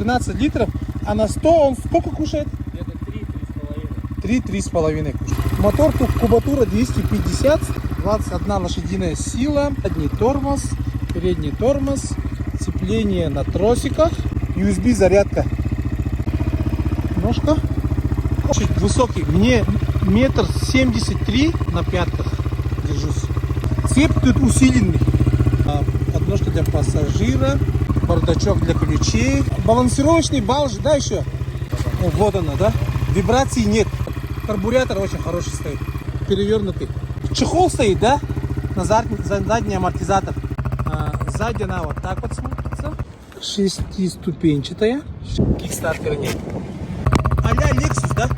13 литров, а на 100 он сколько кушает? Где-то 3-3,5. 3-3,5 кушает. Мотор кубатура 250, 21 лошадиная сила, задний тормоз, передний тормоз, сцепление на тросиках, USB зарядка. Ножка. Чуть высокий, мне 1,73 м на пятках держусь. Цепь тут усиленный. Подножка для пассажира, бардачок для ключей, балансировочный балж, да, еще? Вот она, да? Вибраций нет. Карбюратор очень хороший стоит, перевернутый. Чехол стоит, да? На задний амортизатор. Сзади она вот так вот смотрится. Шестиступенчатая. Кикстартера нет. А-ля Lexus, да?